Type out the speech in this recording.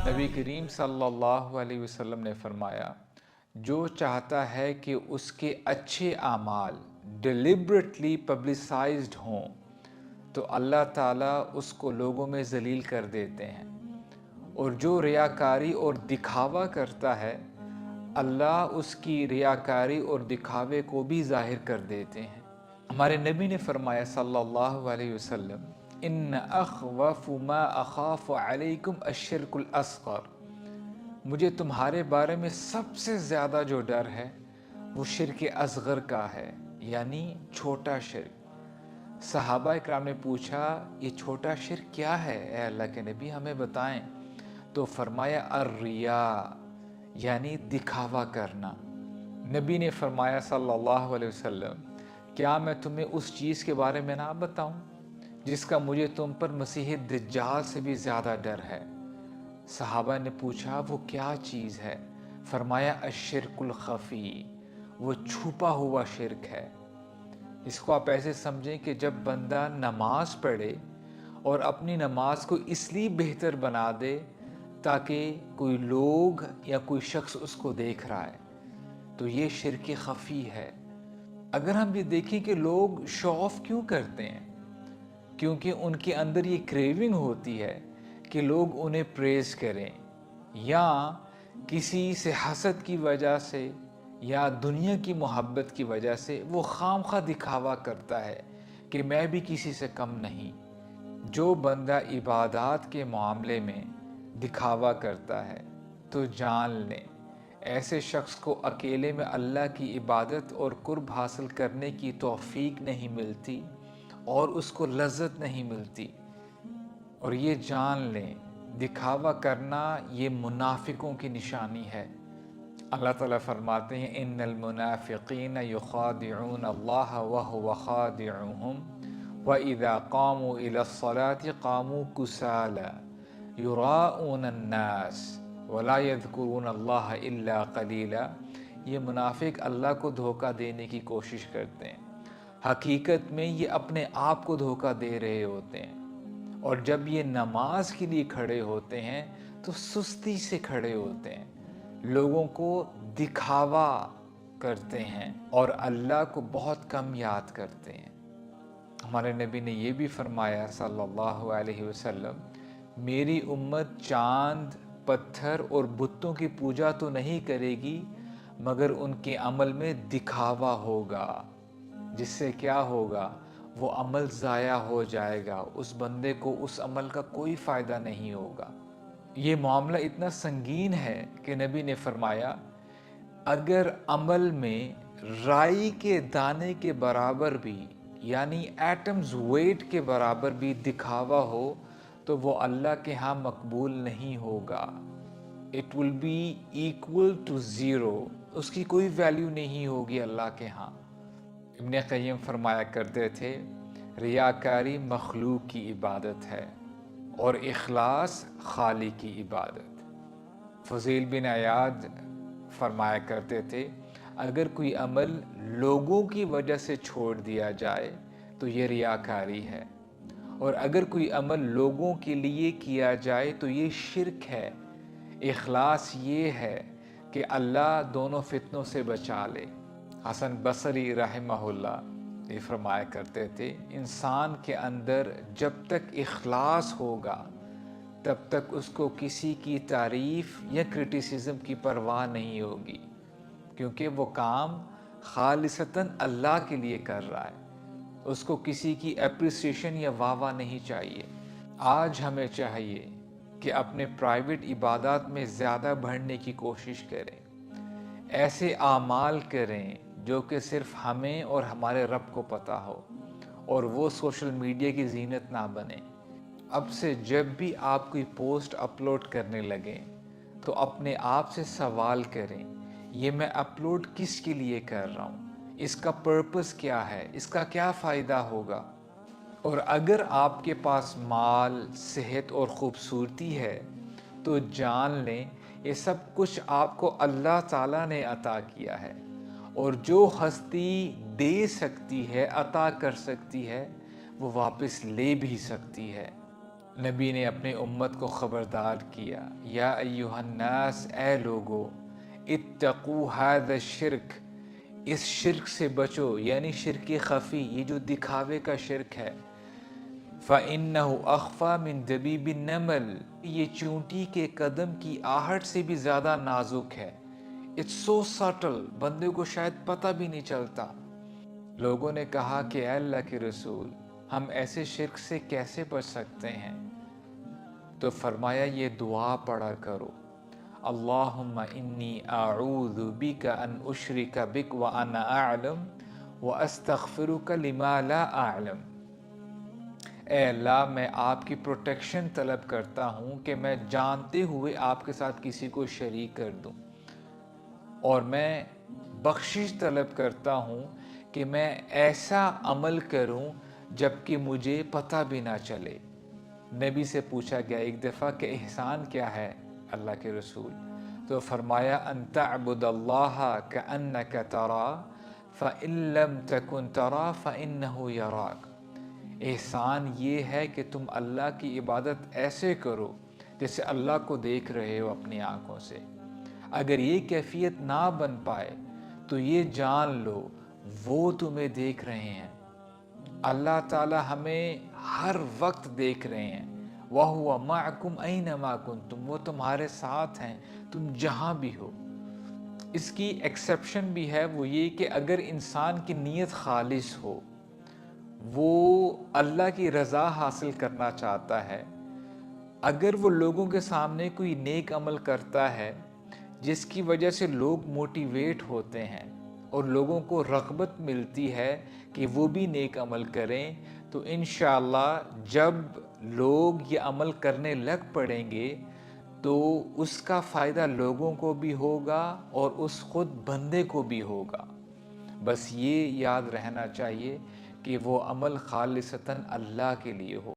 نبی کریم صلی اللہ علیہ وسلم نے فرمایا، جو چاہتا ہے کہ اس کے اچھے اعمال ڈیلیبریٹلی پبلسائزڈ ہوں تو اللہ تعالیٰ اس کو لوگوں میں ذلیل کر دیتے ہیں، اور جو ریاکاری اور دکھاوا کرتا ہے اللہ اس کی ریاکاری اور دکھاوے کو بھی ظاہر کر دیتے ہیں۔ ہمارے نبی نے فرمایا صلی اللہ علیہ وسلم، ان اخوف ما اخاف علیکم الشرک الاصغر، مجھے تمہارے بارے میں سب سے زیادہ جو ڈر ہے وہ شرک اصغر کا ہے، یعنی چھوٹا شرک۔ صحابہ اکرام نے پوچھا، یہ چھوٹا شرک کیا ہے اے اللہ کے نبی، ہمیں بتائیں۔ تو فرمایا الریا، یعنی دکھاوا کرنا۔ نبی نے فرمایا صلی اللہ علیہ وسلم، کیا میں تمہیں اس چیز کے بارے میں نہ بتاؤں جس کا مجھے تم پر مسیح دجال سے بھی زیادہ ڈر ہے؟ صحابہ نے پوچھا وہ کیا چیز ہے؟ فرمایا الشرک الخفی، وہ چھپا ہوا شرک ہے۔ اس کو آپ ایسے سمجھیں کہ جب بندہ نماز پڑھے اور اپنی نماز کو اس لیے بہتر بنا دے تاکہ کوئی لوگ یا کوئی شخص اس کو دیکھ رہا ہے، تو یہ شرک خفی ہے۔ اگر ہم یہ دیکھیں کہ لوگ شو آف کیوں کرتے ہیں، کیونکہ ان کے اندر یہ کریونگ ہوتی ہے کہ لوگ انہیں پریز کریں، یا کسی سے حسد کی وجہ سے یا دنیا کی محبت کی وجہ سے وہ خام خواہ دکھاوا کرتا ہے کہ میں بھی کسی سے کم نہیں۔ جو بندہ عبادات کے معاملے میں دکھاوا کرتا ہے تو جان لیں ایسے شخص کو اکیلے میں اللہ کی عبادت اور قرب حاصل کرنے کی توفیق نہیں ملتی اور اس کو لذت نہیں ملتی۔ اور یہ جان لیں دکھاوا کرنا یہ منافقوں کی نشانی ہے۔ اللہ تعالیٰ فرماتے ہیں ان المنافقین یخادعون اللہ وهو خادعهم وَإِذَا قَامُوا إِلَى الصَّلَاةِ قَامُوا كُسَالَى يُرَاءُونَ النَّاسَ وَلَا يَذْكُرُونَ اللَّهَ إِلَّا قَلِيلًا۔ یہ منافق اللہ کو دھوکہ دینے کی کوشش کرتے ہیں، حقیقت میں یہ اپنے آپ کو دھوکہ دے رہے ہوتے ہیں، اور جب یہ نماز کے لیے کھڑے ہوتے ہیں تو سستی سے کھڑے ہوتے ہیں، لوگوں کو دکھاوا کرتے ہیں اور اللہ کو بہت کم یاد کرتے ہیں۔ ہمارے نبی نے یہ بھی فرمایا صلی اللہ علیہ وسلم، میری امت چاند، پتھر اور بتوں کی پوجا تو نہیں کرے گی مگر ان کے عمل میں دکھاوا ہوگا، جس سے کیا ہوگا، وہ عمل ضائع ہو جائے گا، اس بندے کو اس عمل کا کوئی فائدہ نہیں ہوگا۔ یہ معاملہ اتنا سنگین ہے کہ نبی نے فرمایا، اگر عمل میں رائی کے دانے کے برابر بھی، یعنی ایٹمز ویٹ کے برابر بھی دکھاوا ہو تو وہ اللہ کے ہاں مقبول نہیں ہوگا۔ It will be equal to zero, اس کی کوئی ویلیو نہیں ہوگی اللہ کے ہاں۔ ابن قیم فرمایا کرتے تھے، ریاکاری مخلوق کی عبادت ہے اور اخلاص خالق کی عبادت۔ فضیل بن عیاض فرمایا کرتے تھے، اگر کوئی عمل لوگوں کی وجہ سے چھوڑ دیا جائے تو یہ ریاکاری ہے، اور اگر کوئی عمل لوگوں کے لیے کیا جائے تو یہ شرک ہے۔ اخلاص یہ ہے کہ اللہ دونوں فتنوں سے بچا لے۔ حسن بصری رحمہ اللہ یہ فرمایا کرتے تھے، انسان کے اندر جب تک اخلاص ہوگا تب تک اس کو کسی کی تعریف یا کرٹیسزم کی پرواہ نہیں ہوگی، کیونکہ وہ کام خالصتاً اللہ کے لیے کر رہا ہے، اس کو کسی کی اپریسیشن یا واہ واہ نہیں چاہیے۔ آج ہمیں چاہیے کہ اپنے پرائیویٹ عبادات میں زیادہ بڑھنے کی کوشش کریں، ایسے اعمال کریں جو کہ صرف ہمیں اور ہمارے رب کو پتہ ہو، اور وہ سوشل میڈیا کی زینت نہ بنے۔ اب سے جب بھی آپ کوئی پوسٹ اپلوڈ کرنے لگیں تو اپنے آپ سے سوال کریں، یہ میں اپلوڈ کس کے لیے کر رہا ہوں، اس کا پرپس کیا ہے، اس کا کیا فائدہ ہوگا؟ اور اگر آپ کے پاس مال، صحت اور خوبصورتی ہے تو جان لیں یہ سب کچھ آپ کو اللہ تعالیٰ نے عطا کیا ہے، اور جو ہستی دے سکتی ہے، عطا کر سکتی ہے، وہ واپس لے بھی سکتی ہے۔ نبی نے اپنی امت کو خبردار کیا، یا ایہا الناس، اے لوگو، اتقو ھذا الشرک، اس شرک سے بچو، یعنی شرک خفی، یہ جو دکھاوے کا شرک ہے۔ فَإِنَّهُ أَخْفَى مِن دَبِيبِ النَّمْلِ، یہ چونٹی کے قدم کی آہٹ سے بھی زیادہ نازک ہے۔ It's so subtle، بندے کو شاید پتہ بھی نہیں چلتا۔ لوگوں نے کہا کہ اے اللہ کے رسول، ہم ایسے شرک سے کیسے بچ سکتے ہیں؟ تو فرمایا یہ دعا پڑھا کرو، اللہم انی اعوذ بک ان اشرک بک وانا اعلم واستغفرک لما لا اعلم۔ اے اللہ، میں آپ کی پروٹیکشن طلب کرتا ہوں کہ میں جانتے ہوئے آپ کے ساتھ کسی کو شریک کر دوں، اور میں بخشش طلب کرتا ہوں کہ میں ایسا عمل کروں جبکہ مجھے پتہ بھی نہ چلے۔ نبی سے پوچھا گیا ایک دفعہ کہ احسان کیا ہے اللہ کے رسول؟ تو فرمایا ان تعبد اللہ کأنک تراہ فإن لم تکن تراہ فإنہ یراک۔ احسان یہ ہے کہ تم اللہ کی عبادت ایسے کرو جیسے اللہ کو دیکھ رہے ہو اپنی آنکھوں سے۔ اگر یہ کیفیت نہ بن پائے تو یہ جان لو وہ تمہیں دیکھ رہے ہیں۔ اللہ تعالی ہمیں ہر وقت دیکھ رہے ہیں۔ وَهُوَ مَعَكُمْ أَيْنَمَا كُنْتُمْ، وہ تمہارے ساتھ ہیں تم جہاں بھی ہو۔ اس کی ایکسیپشن بھی ہے، وہ یہ کہ اگر انسان کی نیت خالص ہو، وہ اللہ کی رضا حاصل کرنا چاہتا ہے، اگر وہ لوگوں کے سامنے کوئی نیک عمل کرتا ہے جس کی وجہ سے لوگ موٹیویٹ ہوتے ہیں اور لوگوں کو رغبت ملتی ہے کہ وہ بھی نیک عمل کریں، تو انشاءاللہ جب لوگ یہ عمل کرنے لگ پڑیں گے تو اس کا فائدہ لوگوں کو بھی ہوگا اور اس خود بندے کو بھی ہوگا۔ بس یہ یاد رہنا چاہیے کہ وہ عمل خالصتاً اللہ کے لیے ہو۔